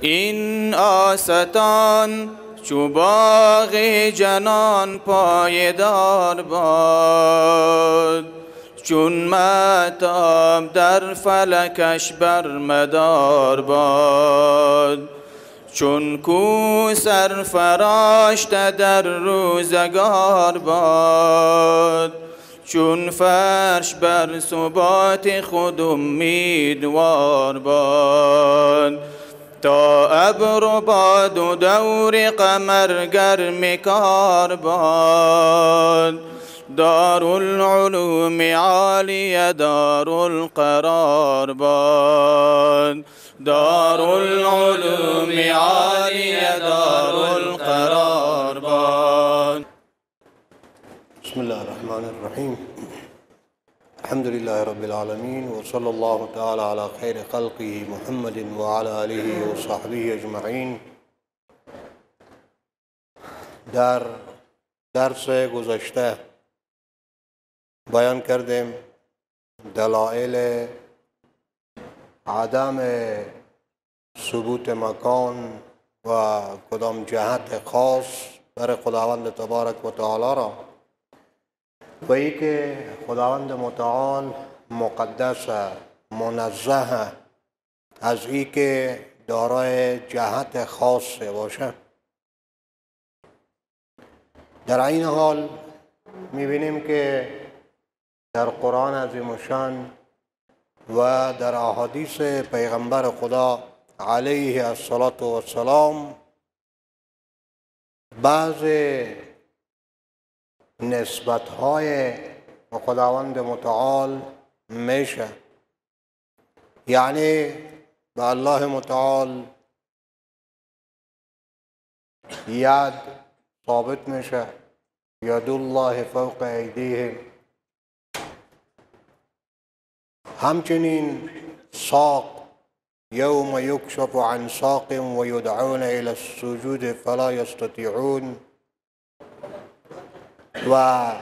این آستان چو باغ جنان پایدار باد، چون مهتاب در فلکش برمدار باد. چون کو سرفراشته در روزگار باد، چون فرش بر ثبات خود امیدوار باد. تا ابر و باد و دور قمر گرم کار باد، دارالعلوم عالی دارالقرار باد. دارالعلوم عالی دارالقرار باد. بسم الله الرحمن الرحیم. الحمد لله رب العالمين وصلى الله تعالى على خير خلقه محمد وعلى آله وصحبه اجمعین. در درس گذشته بیان کردیم دلایل عدم ثبوت مکان و کدام جهت خاص برای خداوند تبارک و تعالی را، و ای که خداوند متعال مقدس منزه از ای که دارای جهت خاص باشه. در این حال میبینیم که در قرآن عظیم الشان و در احادیث پیغمبر خدا علیه الصلاة والسلام بعض نسبت‌های خداوند متعال میشه، یعنی به الله متعال ید ثابت میشه، ید الله فوق ایدیهم. همچنین ساق، یوم یکشف عن ساق و یدعون الى السجود فلا یستطیعون. و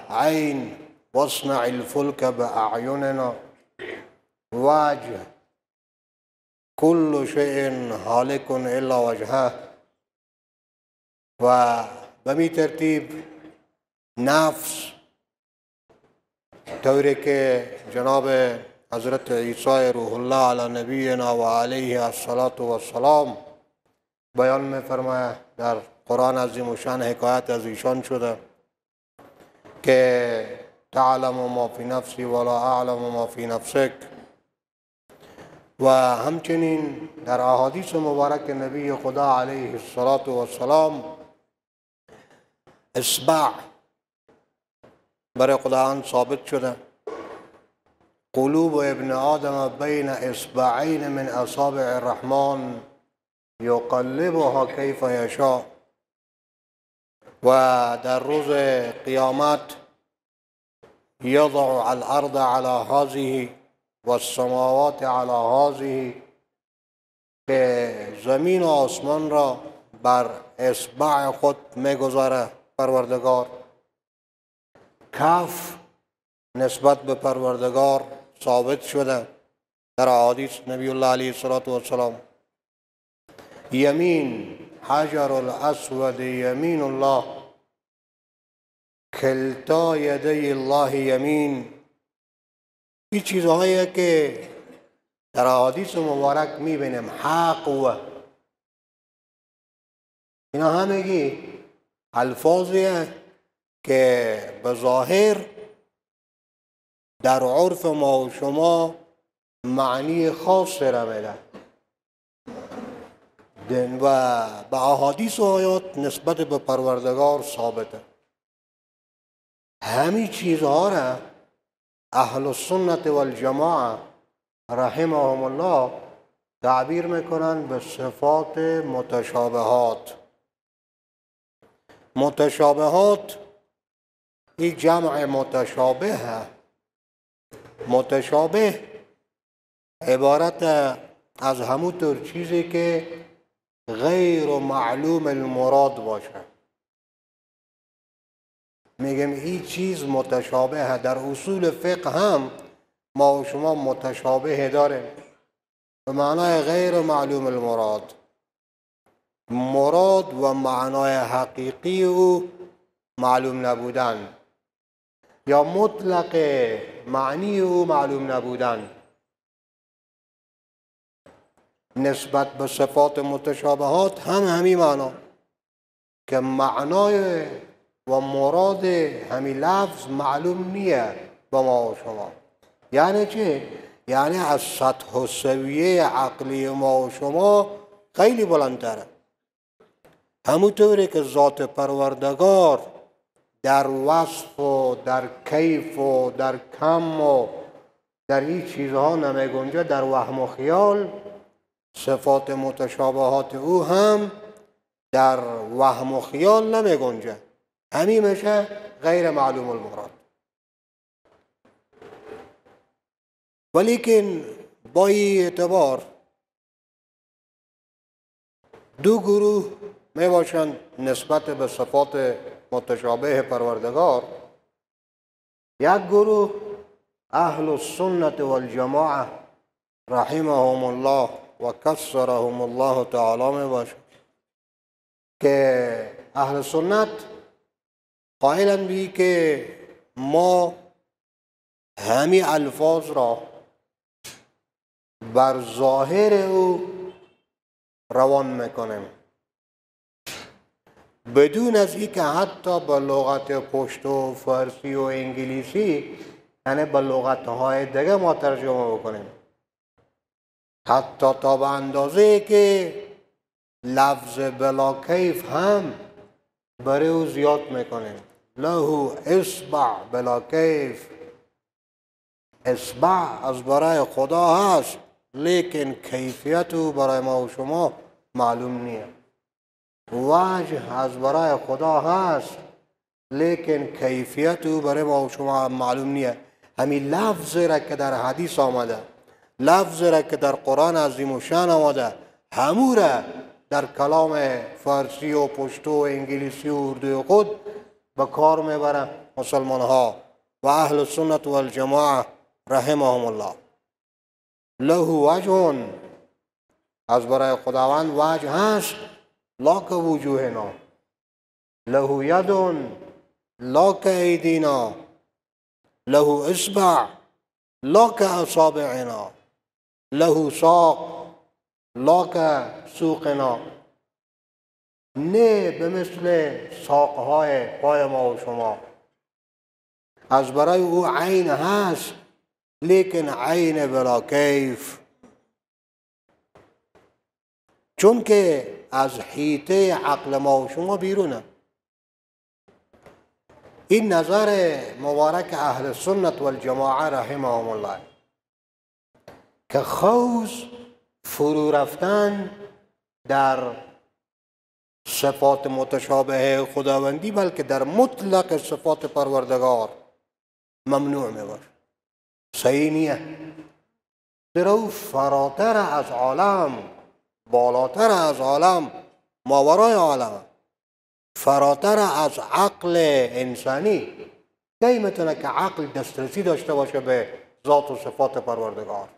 عین واصنع الفلک باعیننا، وجه کل شیء هالک الا وجهه. و به می ترتیب نفس، طوری که جناب حضرت عیسی روح الله علی نبینا و علیه الصلاة والسلام بیان می فرماید در قرآن عظیم الشان، حکایت از ایشان شده که تعلم ما فی نفسی ولا اعلم ما فی نفسک. و همچنین در احادیث مبارک نبی خدا علیه الصلاة والسلام اصبع برای خداوند ثابت شده. قلوب ابن آدم بین اصبعین من اصابع الرحمن یقلبها کیف یشاء. و در روز قیامت یضع الارض علی هذه و السماوات علی هذه، که زمین و آسمان را بر اصبع خود میگذاره پروردگار. کف نسبت به پروردگار ثابت شده در احادیث نبی الله علیه الصلاة والسلام. یمین حجر الاسود یمین الله، کلتا یدی الله یمین. این چیزهایی که در احادیث مبارک میبینیم، حق و اینا همگی الفاظیه که به ظاهر در عرف ما و شما معنی خاص را میده و به احادیث و آیات نسبت به پروردگار ثابته. همین چیزها را اهل السنت والجماعه رحمهم الله تعبیر میکنن به صفات متشابهات. متشابهات این جمع متشابه. متشابه عبارت از همونطور چیزی که غیر معلوم المراد باشه. میگم این چیز متشابه. در اصول فقه هم ما و شما متشابه داریم به معنای غیر معلوم المراد. مراد و معنای حقیقی او معلوم نبودن یا مطلق معنی او معلوم نبودن. نسبت به صفات متشابهات هم همین معنا که معنای و مراد همین لفظ معلوم نیه با ما و شما. یعنی چه؟ یعنی از سطح و سویه عقلی ما و شما خیلی بلندتره. همونطوری که ذات پروردگار در وصف و در کیف و در کم و در این چیزها نمیگنجه، در وهم و خیال، صفات متشابهات او هم در وهم و خیال نمیگنجه، همین میشه غیر معلوم المراد. ولیکن با این اعتبار دو گروه می باشند نسبت به صفات متشابه پروردگار. یک گروه اهل السنت والجماعه رحمهم الله و کسرهم الله تعالی می باشند که اهل سنت قائلند بی که ما همین الفاظ را بر ظاهر او روان میکنیم بدون از اینکه حتی به لغت پشتو فارسی و انگلیسی، یعنی به لغتهای دیگه ما ترجمه بکنیم، حتی تا به اندازه که لفظ بلا کیف هم برای او زیاد میکنیم. له اصبع بلا کیف، اصبع از برای خدا هست لیکن کیفیت او برای ما و شما معلوم نیست. وجه از برای خدا هست لیکن کیفیت او برای ما و شما معلوم نیست. همین لفظ را که در حدیث آمده، لفظ را که در قرآن عظیم و شان آمده، همو را در کلام فارسی و پشتو و انگلیسی و اردوی خود به کار میبره مسلمان ها و اهل سنت والجماعه رحمهم الله. له وجه، از برای خداوند وجه هست لا که وجوهنا، له ید لا که ایدینا، له اصبع لا که اصابعنا، له ساق لا که سوقنا. نه به مثل ساقهای پای ما و شما. از برای او عین هست لیکن عین بلا کیف، چون که از حیطه عقل ما و شما بیرونه. این نظر مبارک اهل سنت والجماعه رحمهم الله که خوض فرو رفتن در صفات متشابه خداوندی بلکه در مطلق صفات پروردگار ممنوع می باشه، صحیح نیه. درو فراتر از عالم، بالاتر از عالم، ماورای عالم، فراتر از عقل انسانی. کی میتونه که عقل دسترسی داشته باشه به ذات و صفات پروردگار؟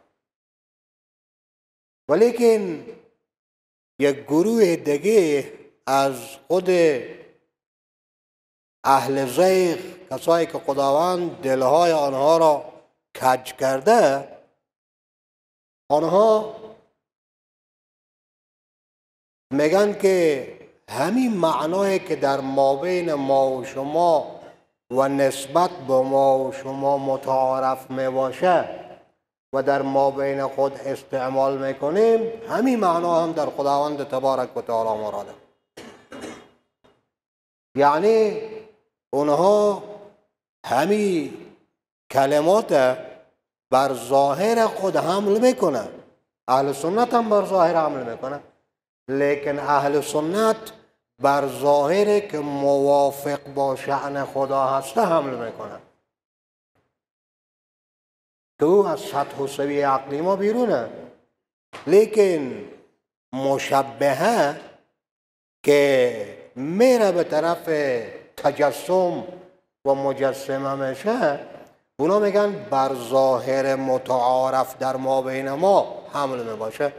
ولیکن یک گروه دیگه از خود اهل زیغ، کسایی که خداوند دلهای آنها را کج کرده، آنها میگن که همین معنایی که در مابین ما و شما و نسبت به ما و شما متعارف می باشه و در مابین خود استعمال میکنیم، همین معنا هم در خداوند تبارک و تعالی مراده. یعنی اونها همین کلمات بر ظاهر خود حمل میکنن. اهل سنت هم بر ظاهر حمل میکنن، لیکن اهل سنت بر ظاهر که موافق با شأن خدا هسته حمل میکنن، که او از سطح و سویه عقلی ما بیرونه. لیکن مشبهه که میره به طرف تجسم و مجسمه میشه، اونا میگن بر ظاهر متعارف در ما بین ما حمل میباشه.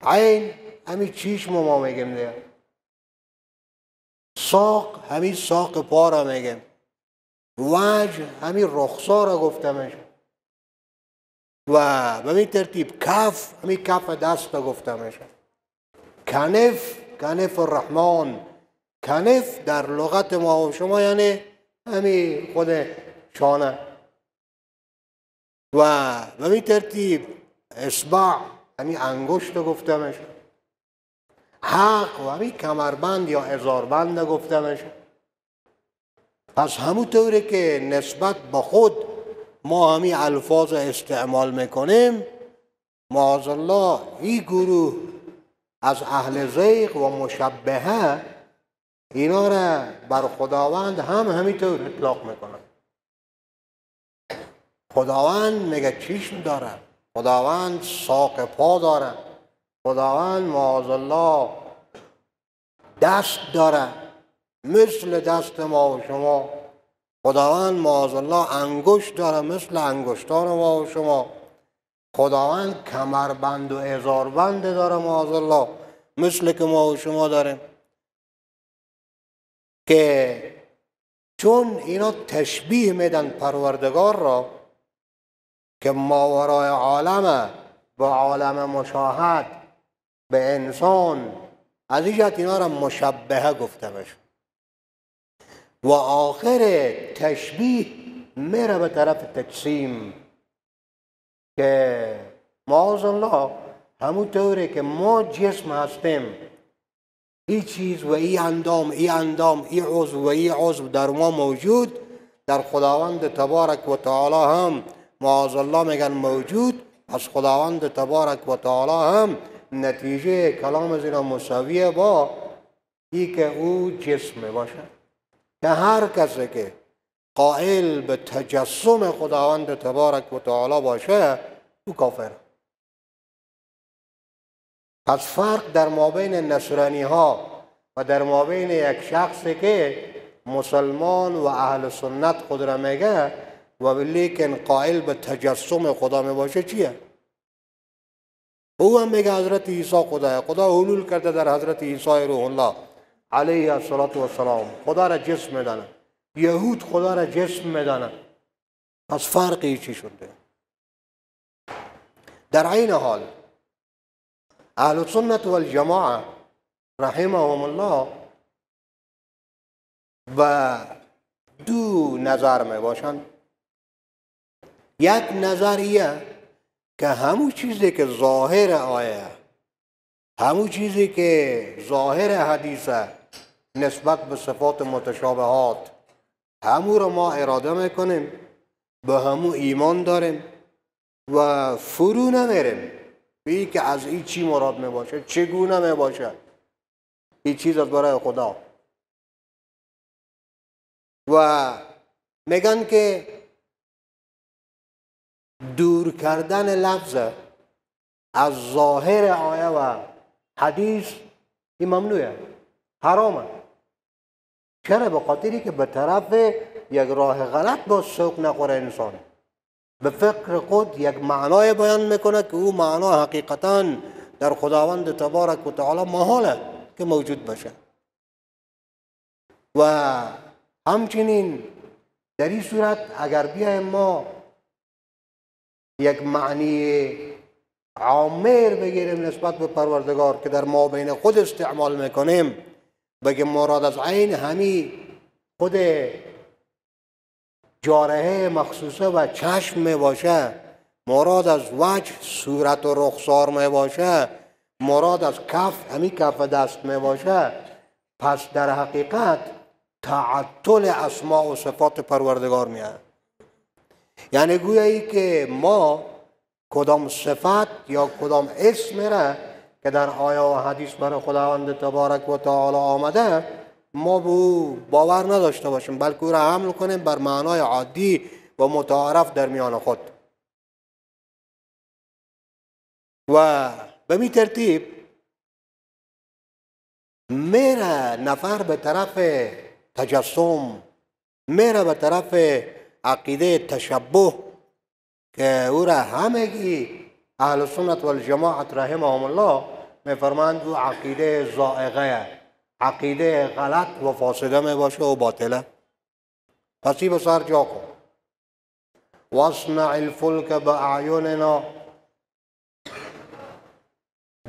عین همین چشم ما میگیم دیگه. ساق همین ساق پا را میگیم، وجه همین رخسار را گفته میشه و به این ترتیب کف همین کف دست را گفته میشه. کنف، کنف الرحمن، کنف در لغت ما و شما یعنی همین خود شانه و به این ترتیب اصبع همین انگشت گفته میشه. حق و همین کمربند یا ازاربند گفته میشه. پس همونطوری که نسبت به خود ما همین الفاظ استعمال میکنیم، معاذالله این گروه از اهل زیغ و مشبهه اینا را بر خداوند هم همینطور اطلاق میکنن. خداوند میگه چشم داره، خداوند ساق پا داره، خداوند معاذالله دست داره مثل دست ما و شما، خداوند معاذالله انگشت داره مثل انگشتان ما و شما، خداوند کمربند و ازاربند داره معاذالله مثل که ما و شما داریم. که چون اینا تشبیه میدن پروردگار را که ماورای عالم با عالم مشاهد به انسان، از این جهت اینا را مشبهه گفته میشه و آخر تشبیه میره به طرف تجسیم که معاذالله همونطوری که ما جسم هستیم، این چیز و این اندام، این عضو و این عضو در ما موجود، در خداوند تبارک و تعالی هم معاذالله میگن موجود. از خداوند تبارک و تعالی هم نتیجه کلام زینا مساویه با ای که او جسم باشه. که هر کسی که قائل به تجسم خداوند تبارک و تعالی باشه او کافر. پس فرق در مابین نصرانی ها و در مابین یک شخصی که مسلمان و اهل سنت خود را میگه و لیکن قائل به تجسم خدا می باشه چیه؟ او هم میگه حضرت عیسی خداه، خدا حلول کرده در حضرت عیسی روح الله علیه السلام، خدا را جسم میدانه، یهود خدا را جسم میدانه. پس فرقی چی شده؟ در عین حال اهل سنت والجماعه رحمهم الله و دو نظر می باشند. یک نظریه که همون چیزی که ظاهر آیه، همون چیزی که ظاهر حدیثه نسبت به صفات متشابهات، همون رو ما اراده میکنیم، به همون ایمان داریم و فرو نمیریم بی که از این چی مراد می باشه، چگونه می باشه این چیز از برای خدا. و میگن که دور کردن لفظ از ظاهر آیه و حدیث این ممنوعه، حرامه. چرا؟ به خاطری که به طرف یک راه غلط با سوق نخوره انسان، به فکر خود یک معنای بیان میکنه که او معنا حقیقتا در خداوند تبارک و تعالی محاله که موجود باشه. و همچنین در این صورت اگر بیایم ما یک معنی عامر بگیریم نسبت به پروردگار که در ما بین خود استعمال میکنیم، بگیم مراد از عین همی خود جارحه مخصوصه و چشم می باشه، مراد از وجه صورت و رخسار می باشه، مراد از کف همی کف دست می باشه، پس در حقیقت تعطل اسماء و صفات پروردگار میاد. یعنی گویایی که ما کدام صفت یا کدام اسم را که در آیه و حدیث برای خداوند تبارک و تعالی آمده ما به او باور نداشته باشیم، بلکه او را حمل کنیم بر معنای عادی و متعارف در میان خود. و به می ترتیب میره نفر به طرف تجسم، میره به طرف عقیده تشبه که او را همگی اهل سنت والجماعت رحمهم الله میفرماند او عقیده زائغه، عقیده غلط و فاسده می باشه و باطله. پس این به سر جا کن. واصنع الفلک باعیننا،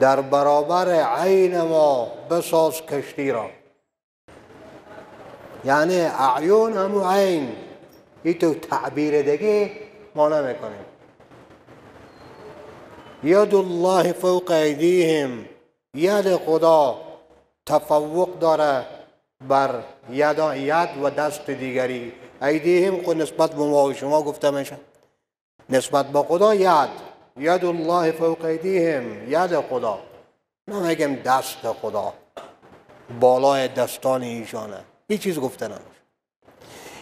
در برابر عین ما بساز کشتی را. یعنی اعیون همو عین، این تو تعبیر دیگه ما نمیکنیم. ید الله فوق ایدیهم، ید خدا تفوق داره بر ید و دست دیگری. ایدیهم خود نسبت به ما و شما گفته میشه، نسبت به خدا ید الله فوق ایدیهم، ید خدا. نمیگم دست خدا، بالای دستان ایشانه، هیچ چیز گفته نمیشه.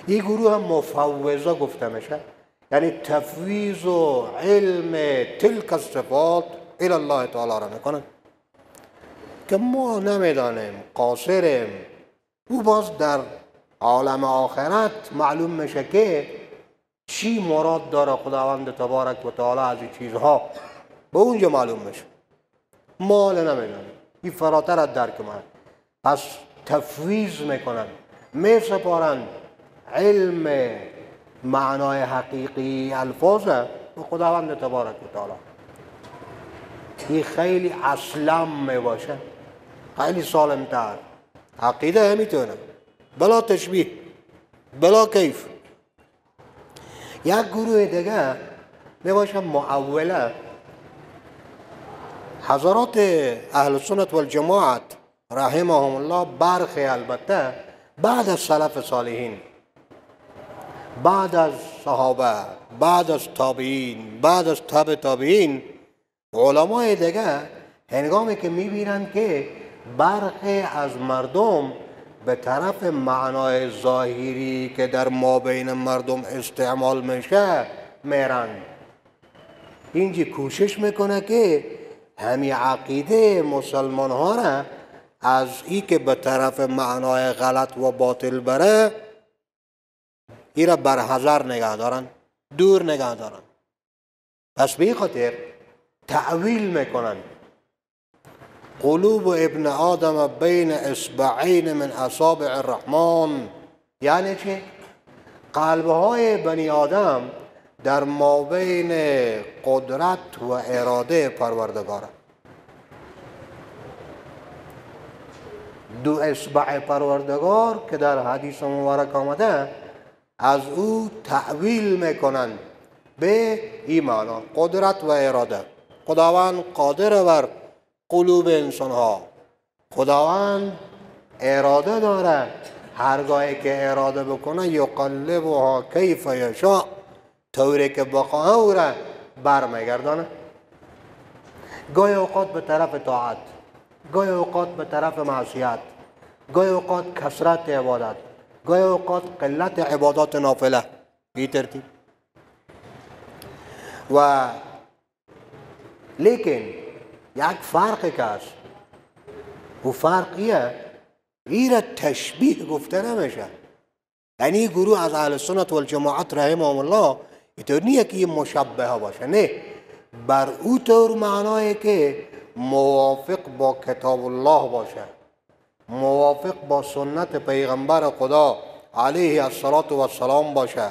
این گروه هم مفوضه گفته میشه، یعنی تفویض و علم تلک الصفات الی الله تعالی را میکنن که ما نمیدانیم، قاصریم. او باز در عالم آخرت معلوم میشه که چی مراد داره خداوند تبارک و تعالی از این چیزها، به اونجا معلوم میشه. ما نمیدانیم، این فراتر از درک ما. پس تفویض میکنن، میسپارن علم معنای حقیقی الفاظ به خداوند تبارک و تعالی. این خیلی اسلم می باشه، خیلی سالمتر. عقیده همیتونه، بلا تشبیه، بلا کیف. یک گروه دیگه می باشه معوله. حضرات اهل سنت والجماعت رحمهم الله برخی البته بعد از سلف صالحین، بعد از صحابه، بعد از تابعین، بعد از تبع تابعین، علمای دیگه هنگامی که میبینن که برخی از مردم به طرف معنای ظاهری که در مابین مردم استعمال میشه میرن، اینجا کوشش میکنه که همین عقیده مسلمان ها را از ای که به طرف معنای غلط و باطل بره، ای را برحذر نگه دارن، دور نگه دارن. پس به خاطر تعویل میکنن. قلوب ابن آدم بین اصبعین من اصابع الرحمن، یعنی چه؟ قلبهای بنی آدم در مابین قدرت و اراده پروردگاره. دو اصبع پروردگار که در حدیث مبارک آمده، از او تعویل میکنن به ایمان، قدرت و اراده. خداوند قادر بر قلوب انسان ها، خداوند اراده داره، هرگاهی که اراده بکنه یقلبها کیف یشاء، طوری که بخواه او را برمیگردانه. گاهی اوقات به طرف طاعت، گاهی اوقات به طرف معصیت، گاهی اوقات کثرت عبادت، گاهی اوقات قلت عبادات نافله. بی ترتیب. و لیکن یک فرقی که هست، و فرقیه این را تشبیه گفته نمیشه. یعنی گروه از اهل سنت والجماعت رحمهم الله اینطور نیه که این مشبهه باشه، نه، بر او طور معنای که موافق با کتاب الله باشه، موافق با سنت پیغمبر خدا علیه السلام باشه،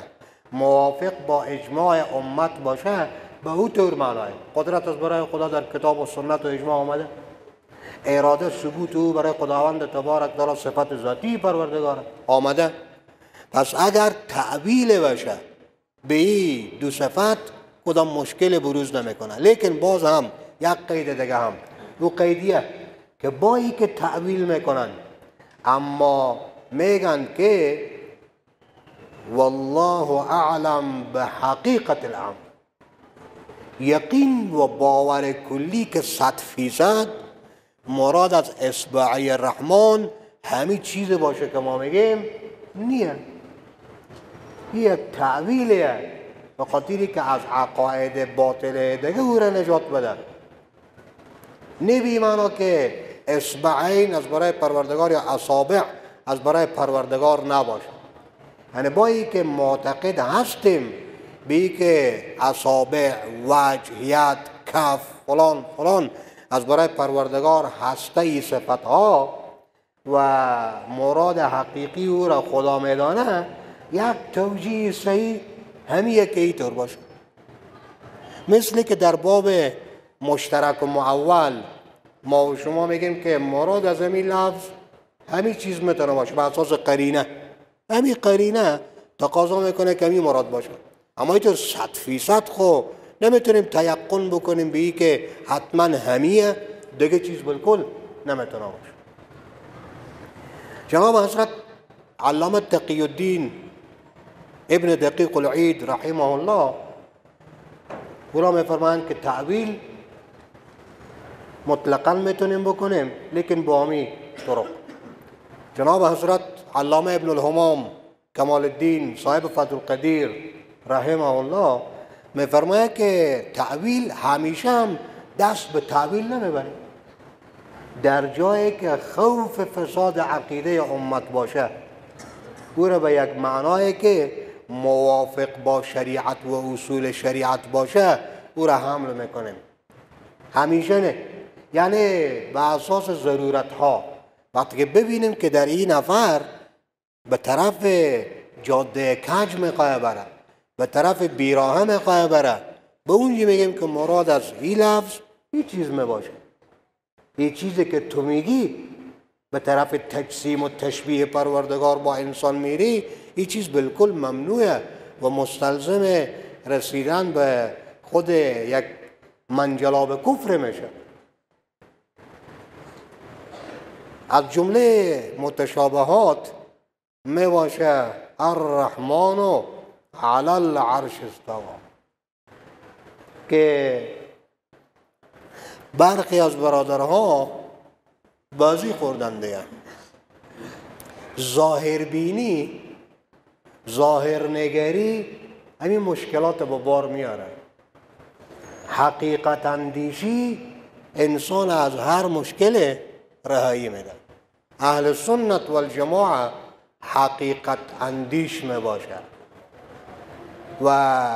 موافق با اجماع امت باشه، به او طور معنای. قدرت از برای خدا در کتاب و سنت و اجماع آمده، اراده ثبوت او برای خداوند تبارک تعالی صفت ذاتی پروردگار آمده. پس اگر تعویل باشه به این دو صفت، کدام مشکل بروز نمیکنه. لیکن باز هم یک قید دیگه هم، او قیدیه که با ای که تعویل میکنن اما میگن که والله اعلم به حقیقت الامر، یقین و باور کلی که 100% مراد از اصبعی الرحمن همین چیز باشه که ما میگیم نیه. یک تعویلیه به خاطری که از عقاید باطل دیگه او را نجات بده. نه بی معنا که اصبعین از برای پروردگار یا اصابع از برای پروردگار نباشه. یعنی با ای که معتقد هستیم بی که اصابع، وجه، ید، کف، فلان فلان از برای پروردگار هسته ای صفت ها، و مراد حقیقی او را خدا میدانه، یک توجیه صحیح همیه که اینطور باشه. مثل که در باب مشترک و معول ما و شما میگیم که مراد از همین لفظ همین چیز میتونه باشه به اساس قرینه، همین قرینه تقاضا میکنه که همین مراد باشه. اما اینطور 100% خو نمیتونیم تیقن بکنیم به این که حتما همیه، دیگه چیز بالکل نمیتونه باشه. جناب حضرت علامه تقی الدین ابن دقیق العید رحمه الله اونا میفرمایند که تعویل مطلقا میتونیم بکنیم لیکن با همی طرق. جناب حضرت علامه ابن الهمام کمال الدین صاحب فتح القدیر رحمه الله میفرماید که تعویل همیشه هم دست به تعویل نمیبره. در جایی که خوف فساد عقیده امت باشه او را به یک معنایی که موافق با شریعت و اصول شریعت باشه او را حمل میکنیم. همیشه نه، یعنی به اساس ضرورت ها. وقتی که ببینیم که در این نفر به طرف جاده کج میخواه بره، به طرف بیراهه میخواه بره، به اونجا میگیم که مراد از این لفظ این چیز میباشه. این چیزی که تو میگی به طرف تجسیم و تشبیه پروردگار با انسان میری، این چیز بالکل ممنوعه و مستلزم رسیدن به خود یک منجلاب کفر میشه. از جمله متشابهات میباشه الرحمن علی العرش استوا، که برخی از برادرها بازی خوردن دیگه. ظاهربینی، ظاهرنگری همین مشکلات با بار میاره. حقیقت اندیشی انسان از هر مشکل رهایی میده. اهل سنت والجماعه حقیقت اندیش میباشه و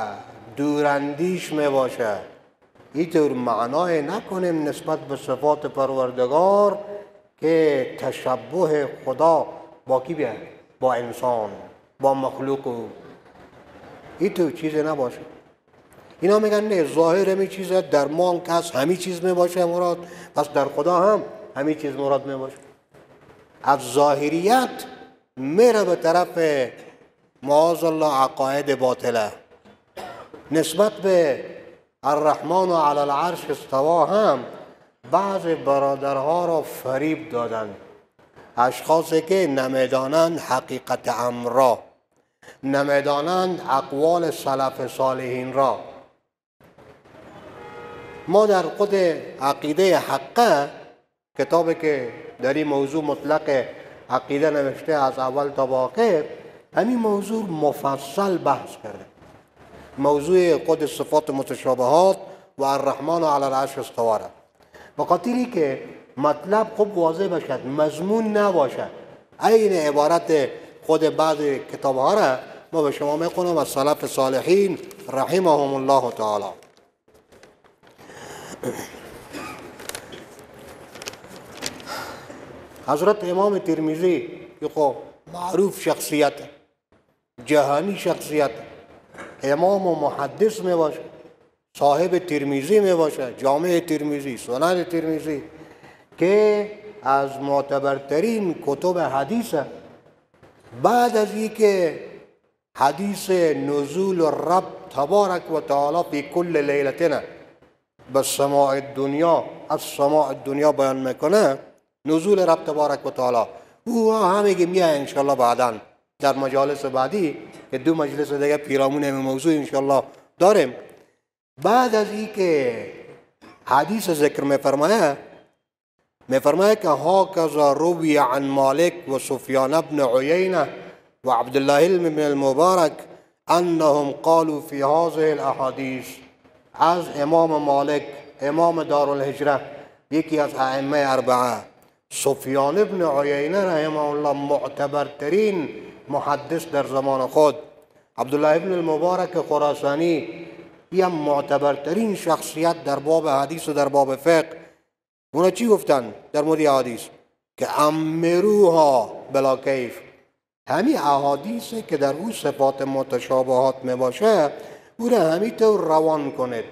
دوراندیش میباشه. اینطور معنای نکنیم نسبت به صفات پروردگار که تشبه خدا با کی بیاد؟ با انسان، با مخلوق. اینطور چیزی نباشه. اینا میگن نه، ظاهر همین چیزه، در ما هم کس همین چیز میباشه مراد، پس در خدا هم همین چیز مراد میباشه. از ظاهریت میره به طرف معاذ الله عقاید باطله. نسبت به الرحمن علی العرش استوا هم بعض برادرها را فریب دادند. اشخاصی که نمیدانند حقیقت امر را، نمیدانند اقوال سلف صالحین را. ما در خود عقیده حقه، کتابی که در این موضوع مطلق عقیده نوشته از اول تا آخر، همین موضوع مفصل بحث کرده. موضوع خود صفات متشابهات و الرحمن علی العرش استوا را، به خاطری که مطلب خوب واضح باشد، مضمون نباشد. این عبارت خود بعضی کتاب ها را ما به شما میخونم از سلف صالحین رحمهم الله تعالی. حضرت امام ترمذی که خب معروف شخصیت، جهانی شخصیت، امام و محدث می باشه، صاحب ترمذی می باشه، جامع ترمذی، سنن ترمذی که از معتبرترین کتب حدیث. بعد از این که حدیث نزول رب تبارک و تعالی فی کل لیلتنا به سماع الدنیا، از سماع الدنیا بیان میکنه، نزول رب تبارک و تعالی، او همه که میاد انشاءالله بعدا در مجالس بعدی که 2 مجلس دیگه پیرامون این موضوع انشاءالله داریم. بعد از این که حدیث ذکر میفرمایه که هاکذا روی عن مالک و سفیان بن عیینه و عبدالله بن المبارک انهم قالوا فی هذه الاحادیث. از امام مالک، امام دارالهجره، یکی از ائمه اربعه، سفیان بن عیینه رحمه الله، معتبرترین محدث در زمان خود، عبدالله بن المبارک خراسانی، یه معتبرترین شخصیت در باب حدیث و در باب فقه. اونا چی گفتن در مورد حدیث؟ که امروها بلا کیف، همین احادیثی که در او صفات متشابهات می باشه او را همینطور روان کنید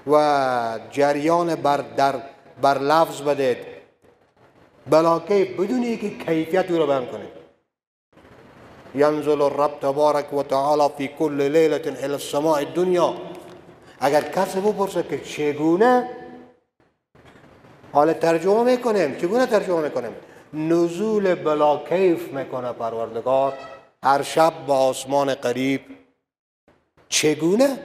و جریان بر لفظ بدید بلا کیف، بدون اینکه کیفیت او را بیان کنید. ینزل الرب تبارک و تعالی فی کل لیلة الی السماء الدنیا. اگر کسی بپرسه که چگونه، حالا ترجمه میکنیم، چگونه ترجمه میکنیم؟ نزول بلا کیف میکنه پروردگار هر شب به آسمان قریب. چگونه؟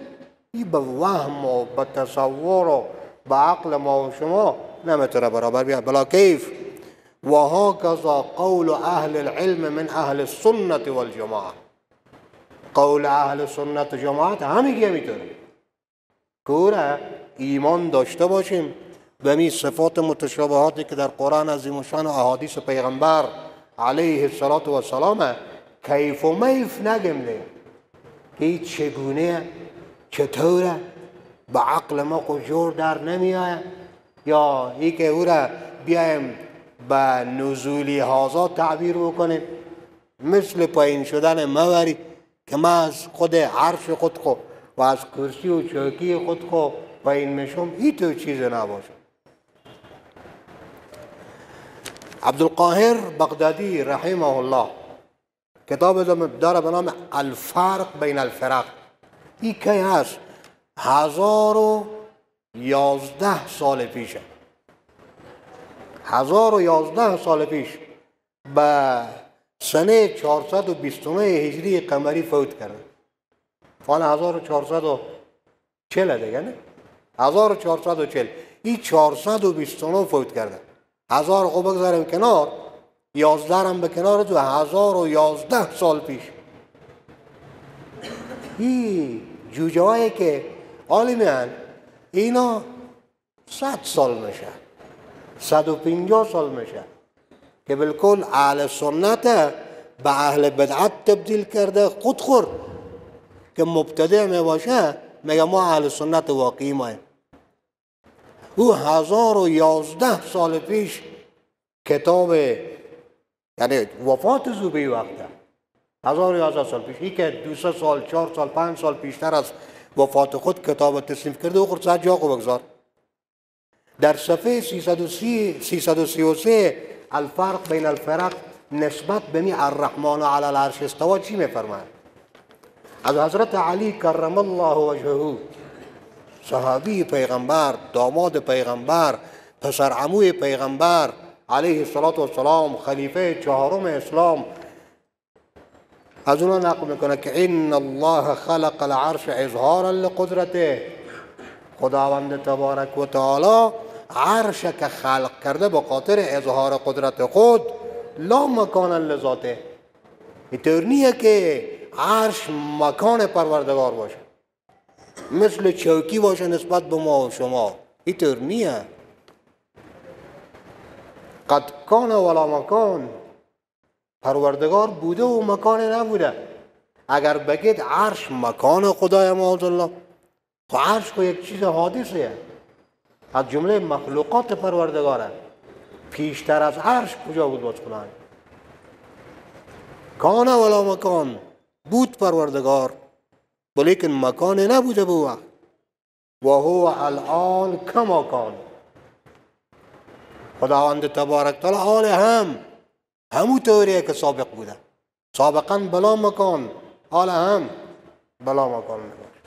این به وهم و به تصور و به عقل ما و شما نمیتونه برابر بیاد. بلا کیف. و هکذا قول اهل العلم من اهل السنت والجماعه. قول اهل سنت و جماعت همگی میتونه که ایمان داشته باشیم به می صفات متشابهاتی که در قرآن عظیم و شان و احادیث پیغمبر علیه السلام کیف و میف نگیم که این چگونه، چطوره، به عقل ما جور در نمیآید، یا ای که او را بیایم به نزولی هازا تعبیر بکنیم، مثل پایین شدن موری که من از خود عرش خود و از کرسی و چوکی خود پایین میشم، این تو چیز نباشه. عبدالقاهر بغدادی رحمه الله کتاب داره به نام الفرق بین الفرق. این کی هست؟ 1011 سال پیشه. 1011 سال پیش به سنه 429 هجری قمری فوت کرده. حالا 1440 دیگه نه؟ 1440. این 429 فوت کرده. 1000 رو بگذاریم کنار، 11 هم به کنار، تو 1011 سال پیش. این جوجه هایی که عالمیان اینا 100 سال میشه، 150 سال میشه که بالکل اهل سنت به اهل بدعت تبدیل کرده. خودخور که مبتدع می باشه میگه ما اهل سنت واقعی ماییم. او 1011 سال پیش کتاب، یعنی وفات زوبی وقته 1011 سال پیش، این که 200 سال 4 سال 5 سال پیشتر از وفات خود کتاب تصنیف کرده. و خود جا کو بگذار در صفحه 333 الفرق بین الفرق نسبت به می الرحمن علی العرش استوا چی میفرماید؟ از حضرت علی کرم الله وجهه، صحابی پیغمبر، داماد پیغمبر، پسر عموی پیغمبر علیه السلام، خلیفه چهارم اسلام، از اونا نقل میکنه که ان الله خلق العرش اظهارا لقدرته. خداوند تبارک و تعالی عرش که خلق کرده به خاطر اظهار قدرت خود، لا مکان لذاته. اینطور نیه که عرش مکان پروردگار باشه، مثل چوکی باشه نسبت به ما و شما. اینطور نیه. قد کان ولا مکان، پروردگار بوده و مکان نبوده. اگر بگید عرش مکان خدای معاذ الله، تو عرش کو یک چیز حادثه، از جمله مخلوقات پروردگاره. پیشتر از عرش کجا بود باز خدای؟ کان ولا مکان، بود پروردگار ولیکن مکان نبوده به وقت. و هو الان کما کان. خداوند تبارک تعالی حال همون طوریه که سابق بوده. سابقا بلا مکان، حال هم بلا مکان میباشه.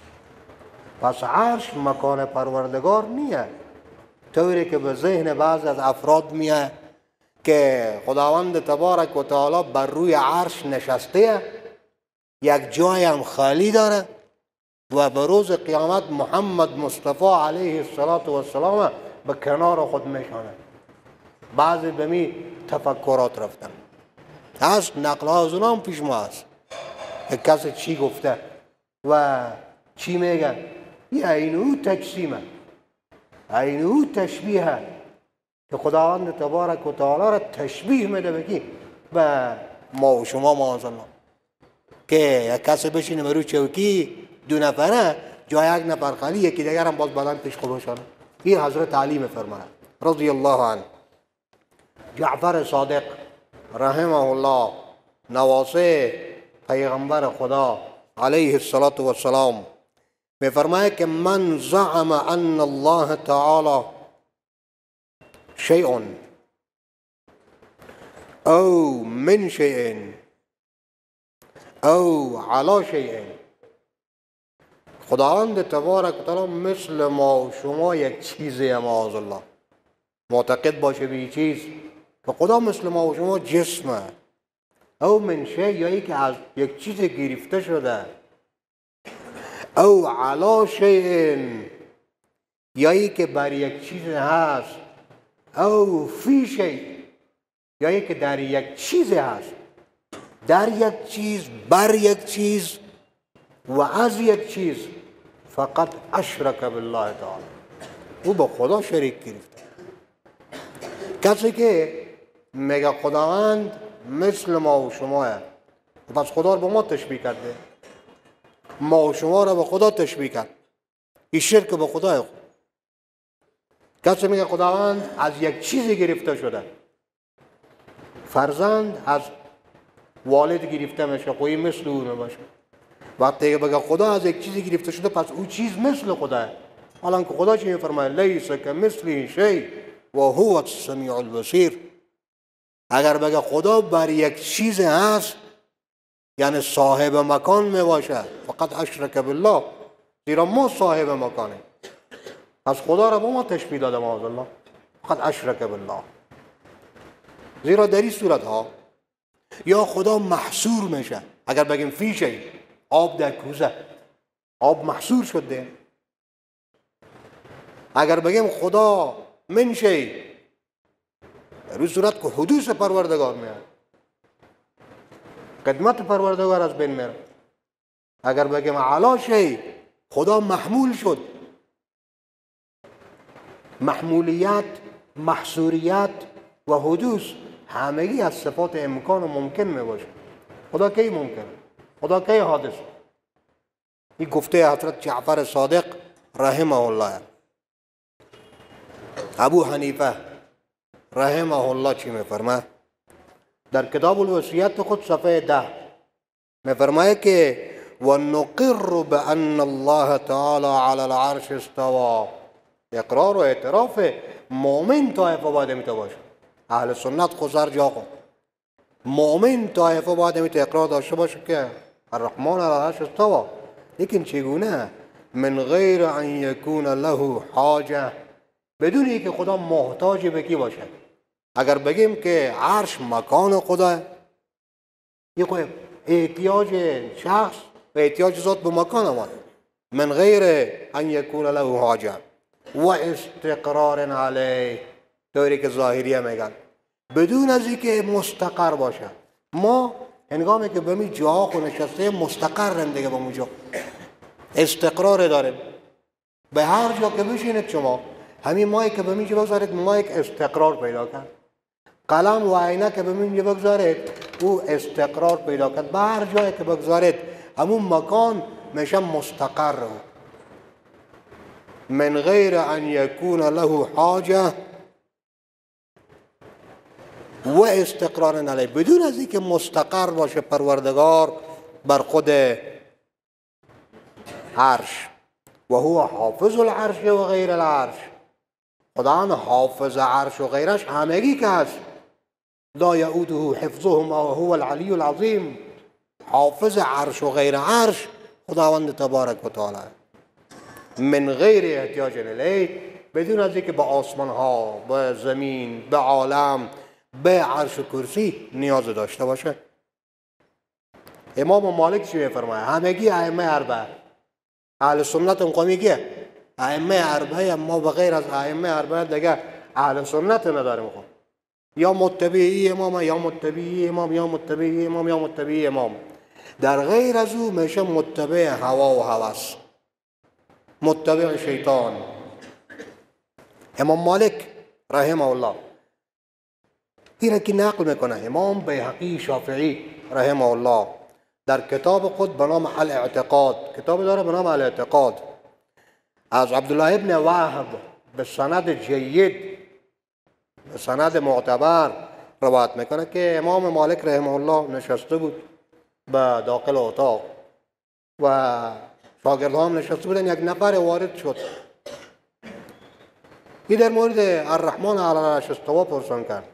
پس عرش مکان پروردگار نیه، طوری که به ذهن بعض از افراد میه که خداوند تبارک و تعالی بر روی عرش نشسته، یک جای هم خالی داره و به روز قیامت محمد مصطفی علیه السلام به کنار خود میشانه. بعضی به می تفکرات رفتن، هست نقل ها از اونام پیش ما هست که کسی چی گفته و چی میگن. این اینو تجسیمه، اینو تشبیه که خداوند تبارک و تعالی را تشبیه میده بگی به ما و شما معاذ الله، که یک کسی بشینه به روی چوکی دو نفره، جای یک نفر خالی، یکی دیگر هم باز بدن پیش خودشانه. این حضرت علی میفرماید رضی الله عنه. جعفر صادق رحمه الله نواسه پیغمبر خدا علیه السلام میفرماید که من زعم ان الله تعالی شیء او من شیء او علی شیء، خداوند تبارک و تعالی مثل ما و شما یک چیزه، معاذ الله معتقد باشه به چیز و خدا مثل ما و شما جسمه، او من شیء یا که از یک چیز گرفته شده، او علی شیء یا که بر یک چیز هست، او فی شیء یا که در یک چیز هست، در یک چیز، بر یک چیز و از یک چیز، فقط اشرک بالله تعالی، او با خدا شریک گرفته. کسی که میگه خداوند مثل ما و شما هست، پس خدا رو با ما تشبیه کرده، ما و شما رو با خدا تشبیه کرد، این شرک به خدا. کسی میگه خداوند از یک چیزی گرفته شده، فرزند از والد گرفته میشه، خویی مثل او نباشه. وقتی که بگه خدا از یک چیزی گرفته شده، پس او چیز مثل خدا. حالا که خدا چی میفرماید؟ لیس کمثله شیء و هو السمیع البصیر. اگر بگه خدا بر یک چیز هست، یعنی صاحب مکان میباشه، فقط اشرک بالله، زیرا ما صاحب مکانه. از خدا را با ما تشبیه داده، معاذ الله، فقط اشرک بالله. زیرا در این صورت ها یا خدا محصور میشه. اگر بگیم فی شیء، آب در کوزه، آب محصور شده. اگر بگیم خدا من شیء، در این صورت که حدوث پروردگار میاد، قدمت پروردگار از بین میره. اگر بگیم علی شیء، خدا محمول شد. محمولیت، محصوریت و حدوث همگی از صفات امکان و ممکن میباشه. خدا کی ممکن؟ خدا کی حادث؟ این گفته حضرت جعفر صادق رحمه الله. ابو حنیفه رحمه الله چی میفرماید؟ در کتاب الوصیت خود صفحه 10 میفرماید که و نقر بان الله تعالی علی العرش استوى. اقرار و اعتراف مؤمن طایفه باید میته باشه. اهل سنت خسر جا کن، مؤمن طایفه باید میته اقرار داشته باشه که الرحمن علی العرش استوى. لیکن چگونه؟ من غیر ان یکون له حاجه، بدون اینکه خدا محتاج به کی باشه. اگر بگیم که عرش مکان خدا، یک احتیاج شخص و احتیاج ذات به مکان آمد. من غیر ان یکون له حاجه و استقرار علیه، طوری که ظاهریه میگن، بدون از اینکه مستقر باشه. ما هنگامی که به می جاها خود نشسته مستقرن دیگه، به اونجا استقرار داریم. به هر جا که بشینید شما، همین مایی که به میجه بگذارید، ما یک استقرار پیدا کرد. قلم و عینه که به میجه بگذارید، او استقرار پیدا کرد. به هر جایی که بگذارید، همون مکان میشه مستقر. من غیر ان یکون له حاجه و استقرار علیه، بدون از اینکه مستقر باشه پروردگار بر خود عرش. و هو حافظ العرش و غیر العرش، خداوند حافظ عرش و غیرش همگی که هست. لا یعوده حفظهما و هو العلی العظیم. حافظ عرش و غیر عرش خداوند تبارک و تعالی، من غیر احتیاج الیه، بدون از اینکه به آسمان ها، به زمین، به عالم، به عرش و کرسی نیاز داشته باشه. امام مالک چی میفرماید؟ همگی ائمه اربعه، اهل سنت اون میگه ائمه اربعه، اما بغیر از ائمه اربعه دیگه اهل سنت نداریم. خب یا متبعی امام، یا متبعی امام، یا متبعی امام، یا متبعی امام. در غیر از او میشه متبع هوا و هوس، متبع شیطان. امام مالک رحمه الله این که نقل میکنه امام بیهقی شافعی رحمه الله در کتاب خود به نام الاعتقاد، کتاب داره به نام الاعتقاد، از عبدالله ابن وهب به سند جید سند معتبر روایت میکنه که امام مالک رحمه الله نشسته بود به داخل اتاق و شاگردان هم نشسته بودن. یک نفر وارد شد، این در مورد الرحمن علی العرش استوا پرسان کرد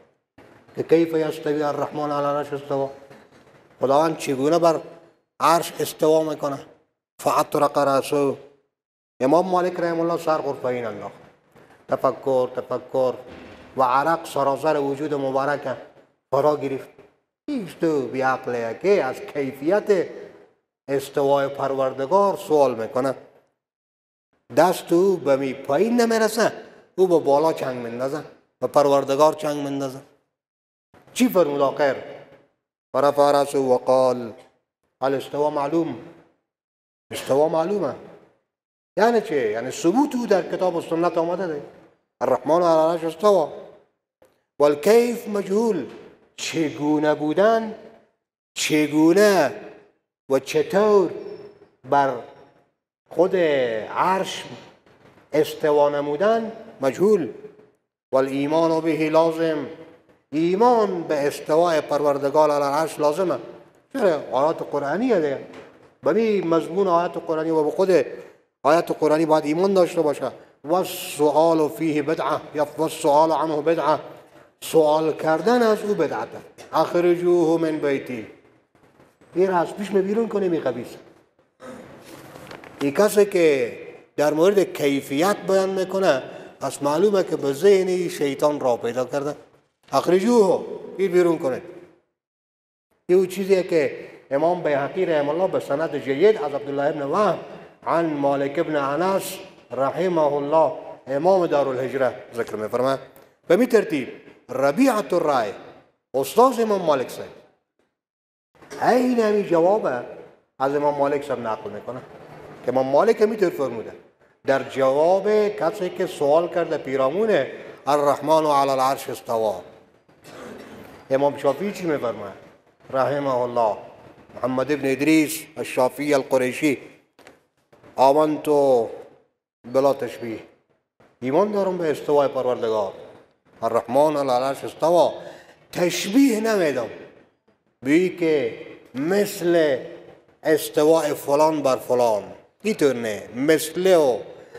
که کیف یستوی الرحمن علی العرش استوا، خداوند چگونه بر عرش استوا میکنه. فاطرق راسه، امام مالک رحمه الله سر غرفه انداخت، تفکر و عرق سراسر وجود مبارک فرا گرفت. هیچ تو بی عقله که از کیفیت استوای پروردگار سوال میکنه. دست او به می پایین نمیرسه، او به بالا چنگ مندازه، به پروردگار چنگ مندازه. چی فرمود آخر؟ فرفع رأسه و قال الاستوا معلوم، استوا معلومه. یعنی چه؟ یعنی ثبوت او در کتاب و سنت آمده ده. الرحمن علی العرش استوا والکیف مجهول، چگونه بودن، چگونه و چطور بر خود عرش استوا نمودن مجهول. والایمان به لازم، ایمان به استواء پروردگار علی العرش لازمه. چرا؟ آیات قرآنیه ده، به مضمون آیات قرآنی و به خود آیات قرآنی باید ایمان داشته باشه. و السؤال فیه بدعه یا و السؤال عنه بدعه، سوال کردن از او بدعته. اخرجوه من بیتی، این را از پیش بیرون کنیم. این خبیث، این کسی که در مورد کیفیت بیان میکنه پس معلومه که به ذهن شیطان را پیدا کرده. اخرجوه، این بیرون کنه. این چیزیه که امام بیهقی رحمه الله به سند جید از عبدالله ابن وهب عن مالک ابن انس رحمه الله امام دارالهجره ذکر میفرمه. به می ترتیب ربیعة الرای استاد امام مالک صاحب این همی جواب از امام مالک صاحب نقل میکنه که امام مالک همی طور فرموده در جواب کسی که سوال کرده پیرامون الرحمن علی العرش استوا. امام شافعی چی میفرماید رحمه الله؟ محمد ابن ادریس الشافعی القریشی آمنت بلا تشبیه، ایمان دارم به استوای پروردگار الرحمن علی العرش استوا، تشبیه نمیدم بی که مثل استواء فلان بر فلان، اینطور نه، مثل و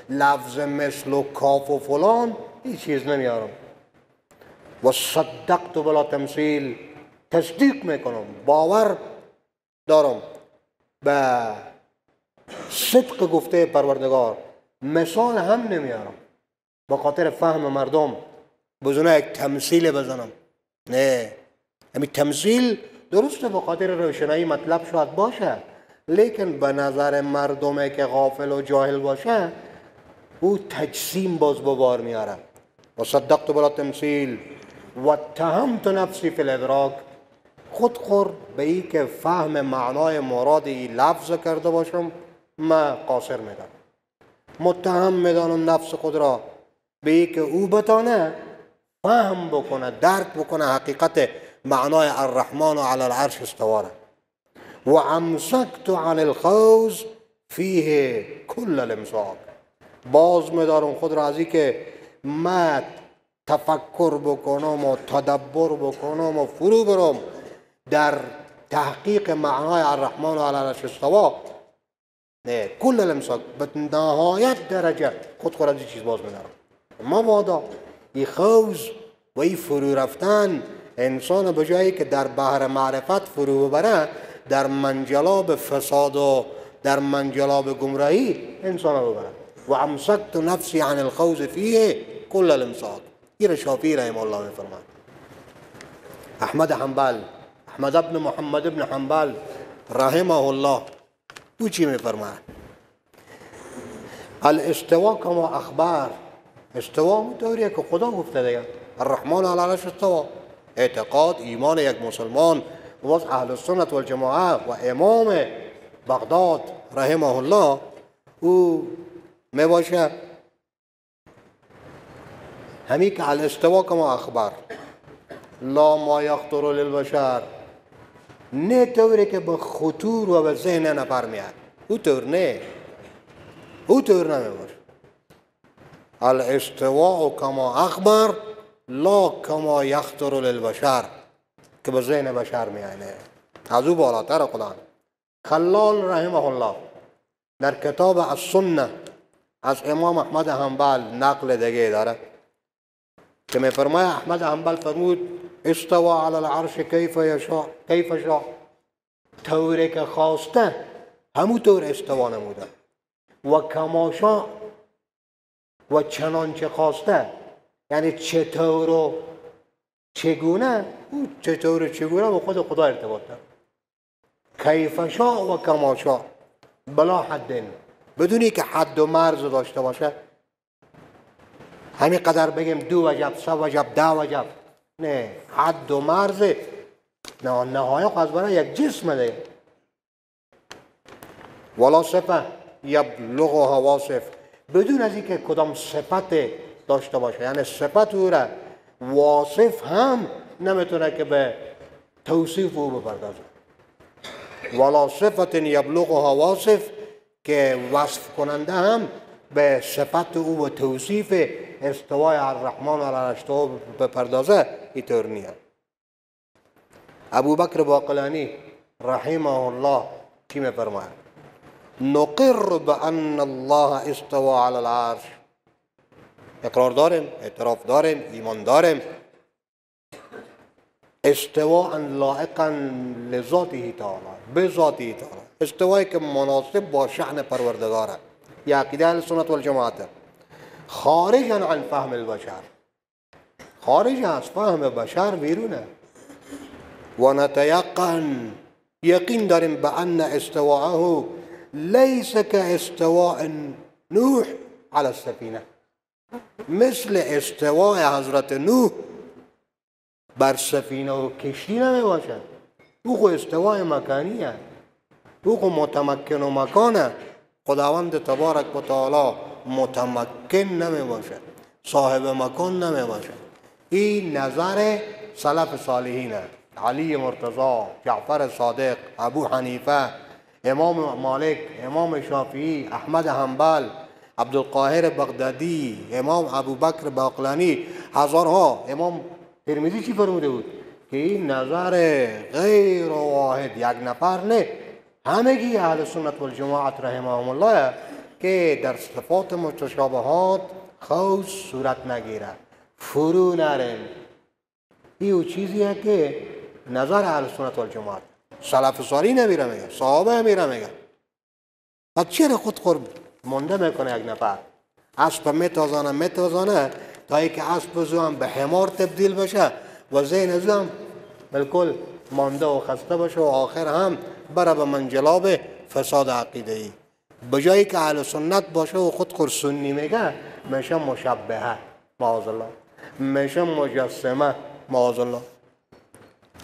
لفظ مثل و کاف و فلان این چیز نمیارم. و صدقت بلا تمثیل، تصدیق میکنم، باور دارم به صدق گفته پروردگار، مثال هم نمیارم با خاطر فهم مردم بزنه یک تمثیل بزنم. نه، همین تمثیل درسته به خاطر روشنایی مطلب شاید باشه، لیکن به نظر مردمه که غافل و جاهل باشه او تجسیم باز ببار میاره. و صدقت بلا تمثیل و اتهمت نفسی فی الادراک، خود خور به ای که فهم معنای مراد این لفظ کرده باشم من قاصر میدم، متهم میدانم نفس خود را به ای که او بتانه فهم بکنه، درک بکنه حقیقت معنای الرحمن علی العرش استوا. و امسکت عن الخوض فیه کل الامساک، باز میدارم خود را از ای که من تفکر بکنم و تدبر بکنم و فرو برم در تحقیق معنای الرحمن علی العرش استوا. نه، کل الامساک، به نهایت درجه خود از این چیز باز میدارم. مبادا این خوض و این فرو رفتن انسان به جایی که در بحر معرفت فرو ببره در منجلاب فساد و در منجلاب گمراهی انسان ببره. و امسکت نفسی عن الخوض فیه کل الامساک، این شافعی رحمه الله میفرماید. احمد حنبل، احمد ابن محمد ابن حنبل رحمه الله او چی میفرماید؟ الاستوا کما اخبار، استوا اونطوریه که خدا گفته دیگه الرحمن علی العرش استوا. اعتقاد ایمان یک مسلمان و از اهل السنت والجماعه و امام بغداد رحمه الله او میباشه همی که الاستوا کما اخبار لا ما یخطر للبشر، نه طوری که به خطور و به ذهن نفر میاد، او طور نه، او طور نمیباشه. الاستواء کما اخبر لا کما یخطر للبشر که به ذهن بشر میانه، از او بالاتر قرآن. خلال رحمه الله در کتاب السنه از امام احمد حنبل نقل دیگه داره که میفرماید احمد حنبل فرمود استوى علی العرش کیف یشاء کیف شاء، طوری که خواسته همون طور استوا نموده و کما شاء و چنانچه خواسته، یعنی چطور و چگونه، چطور و چگونه با خود خدا ارتباط داره. کیف شاء و کما شاء بلا حد، بدونی که حد و مرز داشته باشه. همین قدر بگیم 2 وجب 3 وجب 10 وجب، نه، حد و مرز نه، نهایت از برای یک جسم دیگه. ولا صفه یبلغها واصف، بدون از اینکه کدام صفت داشته باشه، یعنی صفت او را واصف هم نمیتونه که به توصیف او بپردازه. ولا صفت یبلغها واصف، که وصف کننده هم به صفت او و توصیف استوای الرحمن علی العرش بپردازه، اینطور نیست. ابو بکر باقلانی رحمه الله چی میفرماید؟ نقر بان الله استوى علی العرش، اقرار داریم، اعتراف داریم، ایمان داریم استواء لائقا لذاته تعالی، به ذاته تعالی، استوایی که مناسب با شأن پروردگاره. یا عقیده اهل سنت والجماعت، خارجا عن فهم البشر، خارج از فهم بشر بیرونه. و نتیقن، یقین داریم به ان استواءه لیس که استواء نوح علی السفینه، مثل استواء حضرت نوح بر سفینه و کشتی نمی باشد. او خو استواء مکانیه، او خو متمکن و مکانه. خداوند تبارک و تعالی متمکن نمی باشد، صاحب مکان نمی باشد. این نظر سلف صالحینه، علی مرتضی، جعفر صادق، ابو حنیفه، امام مالک، امام شافعی، احمد حنبل، عبدالقاهر بغدادی، امام ابو بکر باقلانی، هزارها. امام ترمذی چی فرموده بود؟ که این نظر غیر واحد، یک نفر نه، همگی اهل سنت والجماعت رحمهم الله که در صفات متشابهات خوض صورت نگیره، فرو نرن. این چیزیه که نظر اهل سنت والجماعت. سلف صالح نمیره میگه، صحابه میره میگه. پس چرا خود مونده میکنه یک نفر؟ اسب میتازانه تا ای که اسب زو هم به حمار تبدیل بشه و ذهن زو هم بالکل مانده و خسته بشه و آخر هم بره به منجلاب فساد عقیده ای. بجایی که اهل سنت باشه و خود سنی میگه، میشه مشبهه معاذ الله، میشه مجسمه معاذ الله.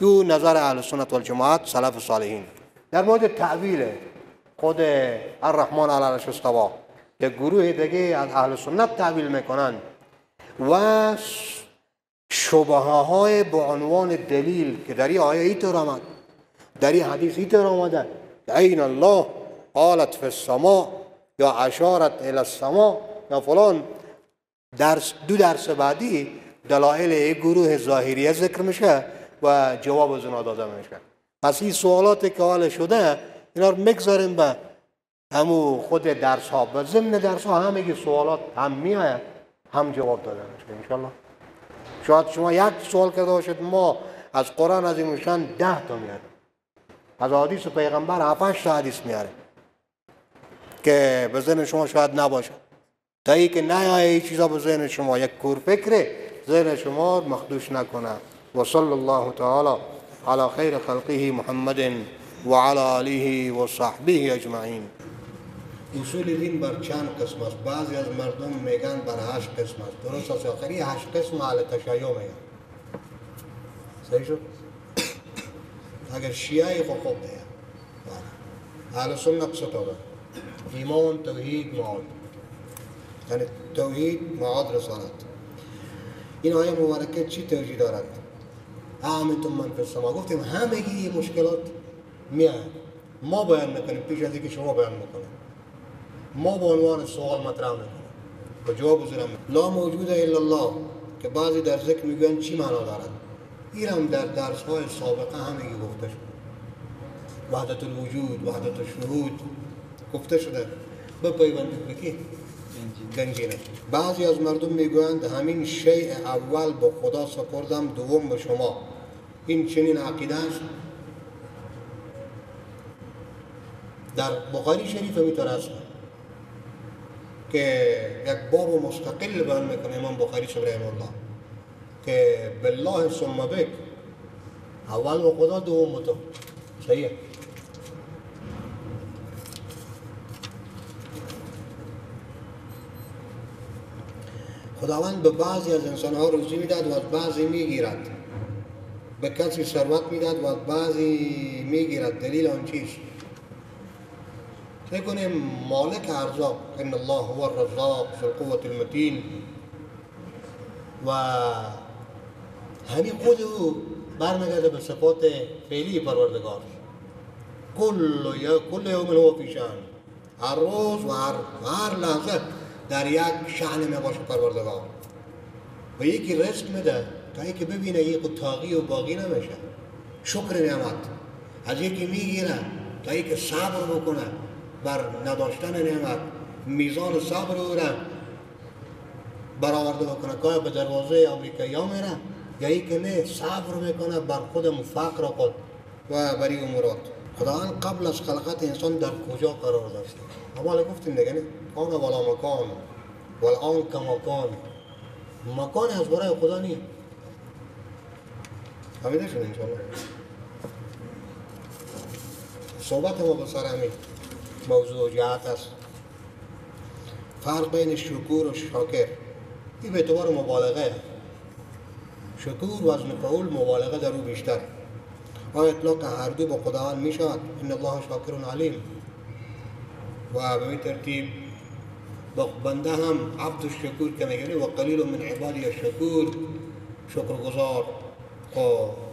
تو نظر اهل سنت والجماعت سلف صالحین. در مورد تعبیر خود الرحمن علی العرش استوى، یک گروه دیگه از اهل سنت تعبیر میکنن و شبهه های با عنوان دلیل که در این آیه اینطور آمد، در این حدیث اینطور آمده، عین الله قالت فی السماء یا اشارت الی السماء یا فلان. دو درس بعدی دلایل یک گروه ظاهریه ذکر میشه و جواب از اونا داده میشه. پس این سوالاتی که حال شده اینا رو میگذاریم به همو خود درس ها، و ضمن درس ها همه سوالات هم میاد هم جواب داده میشه انشالله. شاید شما یک سوال کرده باشید، ما از قرآن عظیم الشان 10 تا میاریم، از حدیث پیغمبر 7-8 تا حدیث میاریم که به ذهن شما شاید نباشه. تا ای که نیایه این چیزا به ذهن شما، یک کور فکره ذهن شما مخدوش نکنه. و صلی الله تعالی علی خیر خلقه محمد و علی آله و صحبه اجمعین. اصول دین بر چند قسم است. بعضی از مردم میگن بر 8 قسم است. درست است؟ آخری 8 قسم اهل تشیع میگن. صحیح شد؟ اگر شیعه خوب دیگه. اهل سنت 3 تا دارن: ایمان، توحید، معاد. یعنی توحید، معاد، رسالت. این آیه مبارکه چی توجیه دارد؟ آمنتم من فی السماء. گفتیم همگی مشکلات میاد، ما بیان میکنیم پیش از اینکه شما بیان میکنیم. ما با عنوان سوال مطرح میکنیم و جواب بزرم لا موجود الا الله که بعضی در ذکر میگویند چی معنا دارد. این هم در درس های سابقه همگی گفته شد. وحدت الوجود، وحدت الشهود گفته شده. بپیوندید به کی؟ گنجینه. بعضی از مردم میگویند همین شیء اول به خدا سپردم، دوم به شما. این چنین عقیده است؟ در بخاری شریف میتونه است که یک باب مستقل بیان میکنه امام بخاری رحمه الله که بالله ثم بک، اول به خدا دوم به تو. صحیح. خداوند به بعضی از انسانها روزی میداد و از بعضی میگیرد، به کسی ثروت میداد و از بعضی میگیرد. دلیل آن چیست؟ فکر کنیم مالک ارزاق، ان الله هو الرزاق ذو القوة المتین، و همین خود او برمیگرده به صفات فعلی پروردگار. کل یوم هو فی شأن، هر روز و هر لحظه در یک شأن می باشه پروردگار. و یکی رزق میده تا یکی ببینه یک طاغی و باقی نمیشه، شکر نعمت. از یکی میگیره تا یکی صبر بکنه بر نداشتن نعمت، میزان صبر او را برآورده بکنه. که به دروازه آمریکایی‌ها میره یا یکی نه صبر میکنه بر خود فقر خود و بری امورات. خداوند قبل از خلقت انسان در کجا قرار داشت؟ اول گفتیم دیگه نه کان ولا مکان والآن کمکان. مکان از برای خدا نیست. فهمیده شد انشاءالله؟ صحبت ما به سر همین موضوع جهت است. فرق بین شکور و شاکر. این به اعتبار مبالغه. شکور وزن فعول، مبالغه در او بیشتر. آیا اطلاق هر دو با خداوند می شود؟ ان الله شاکر علیم. و به این ترتیب بنده هم عبد الشکور که میگه و قلیل من عبادی الشکور، شکرگزار. و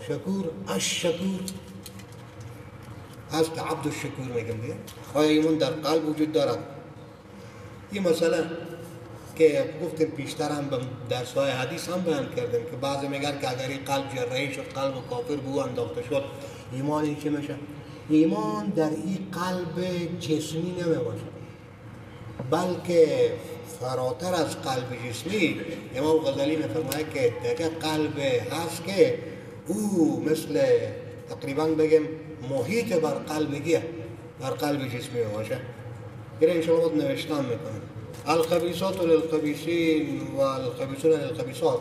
شکور الشکور از که عبد الشکور میگم دیگه. آیا ایمان در قلب وجود دارد؟ این مسئله که گفتیم پیشتر هم به درس‌های حدیث هم بیان کردیم که بعضی میگن که اگر این قلب جراحی شد، قلب کافر به او انداخته شد، ایمان این چی میشه؟ ایمان در این قلب جسمی نمیباشه، بلکه فراتر از قلب جسمی. امام غزالی میفرماید که دیگه قلب هست که او مثل تقریبا بگم محیط بر قلبگیه، بر قلب جسمی باشه. این انشاءالله باید نوشتن میکنیم. الخبیثات للخبیثین و الخبیثون للخبیثات،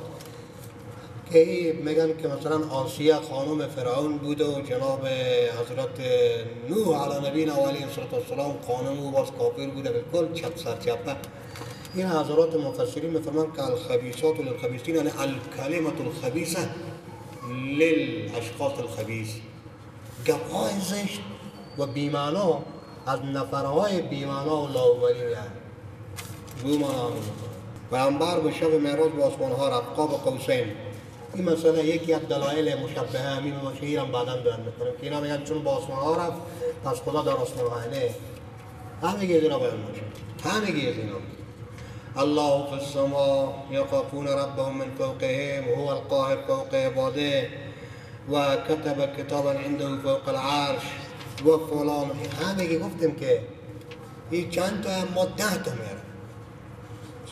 که میگن که مثلا آسیه خانم فرعون بود و جناب حضرت نوح علی نبینا و علیه السلام خانم او باز کافر بوده، بالکل چپ سر چپه. این حضرات مفسرین میفرمان که الخبیثات للخبیثین یعنی الکلمة الخبیثه للاشخاص الخبیث، گپ‌های زشت و بی‌معنا از نفرهای بی‌معنا و لاابالی میاد. پیامبر به شب معراج به آسمان‌ها رفت قاب قوسین. این مسئله یکی از دلایل مشبهه همین باشه، اینم بعداً بیان میکنیم که اینا میگن چون به آسمان‌ها رفت پس خدا در آسمان‌ها نه. همگی از اینا بیان میشه، همگی از اینا. الله فی السماء یخافون ربهم من فوقهم هو القاهر فوق عباده و کتب کتابا عنده فوق العرش و فلان. همگی گفتیم که این چند تا ما 10 تا میاره.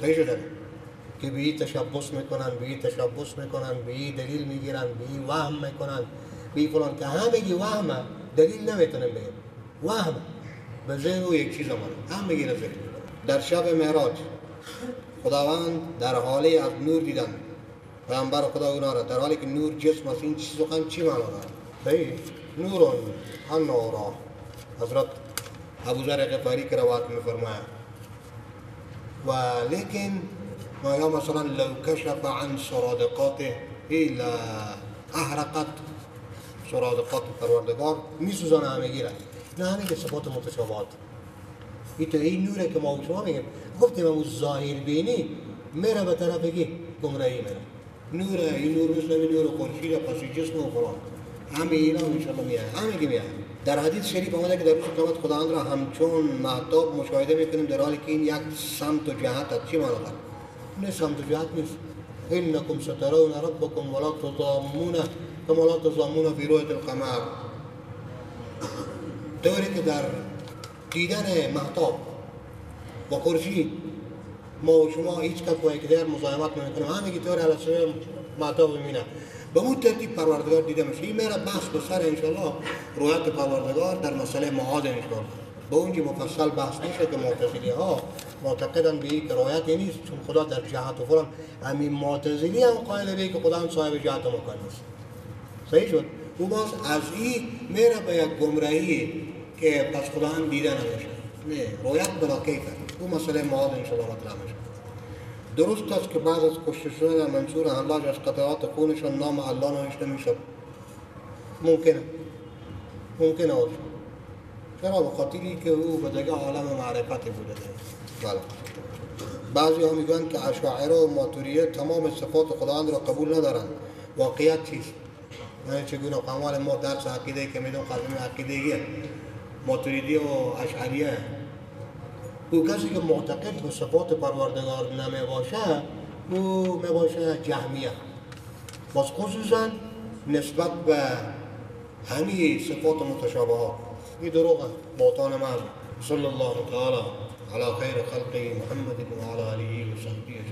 صحیح شده که به این تشبس میکنن، به این تشبس میکنن، به این دلیل میگیرن، به این وهم میکنن، به این فلان، که همگی وهمه، دلیل نمیتونن بگیم، وهم به ذهن او یک چیز آمده، همگی را ذکر میکنن. در شب معراج خداوند در حالی از نور دیدن پیامبر خدا اونا را، در حالی که نور جسم است. این سخن چی معنا دارد؟ صحیح، نور النور. حضرت ابوذر غفاری که روایت میفرماید. و لیکن یا مثلا لو کشف عن سرادقاته لا احرقت سرادقات پروردگار، میسوزانه همگی را. نه همین صفات متشابهات. این نوره که ما شما میگیم، گفتیم اون ظاهر بینی میره به طرف کی گمراهی میره. نوره، این نور مثل نور خورشید پس جسم و فلان، همه اینا انشاءالله میاد، همگی میاد. در حدیث شریف آمده که در روز قیامت خداوند را همچون مهتاب مشاهده میکنیم در حالی که این یک سمت و جهت است. چی معنی داره؟ نه سمت و جهت نیست، انکم سترون ربکم ولا تضامون کما لا تضامون فی رؤیة القمر، طوری که در دیدن مهتاب و خورشید ما و شما هیچ کس با یکدیگر مزاحمت نمیکنیم، همگی طور علیه مهتاب ببینه به اون ترتیب پروردگار دیده میشه. این میره بحث به سر انشاءالله رویت پروردگار در مسئله معاد انشاءالله، به اونجا مفصل بحث میشه که معتزلی ها معتقدن به این که رویت نیست چون خدا در جهت و فلان. همین معتزلی هم قائل به که خدا هم صاحب جهت و مکان است. صحیح شد؟ او باز از این میره به یک گمراهی که پس خدا هم دیده نمیشه. نه، رویت بلا کیفه. او مسئله معاد انشاءالله مطرح میشه. درست است که بعد از کشته شدن منصور حلاج از قطعات خونشان نام الله نوشته میشد. ممکنه باشه. چرا؟ به خاطری که او به دیگه عالم معرفت بوده. بله. بعضی ها میگن که اشاعره و ماتوریه تمام صفات خداوند را قبول ندارند. واقعیت چیست؟ یعنی چگونه قوال ما درس عقیده که میدون قلبی عقیدگیه ماتوریدی و اشعریه. او کسی که معتقد به صفات پروردگار نمی باشه او می باشه جهمیه. باز خصوصا نسبت به همین صفات متشابهات این دروغه، باطان محض. صلی الله تعالی علی خیر خلقه محمد و علی آله و صحبه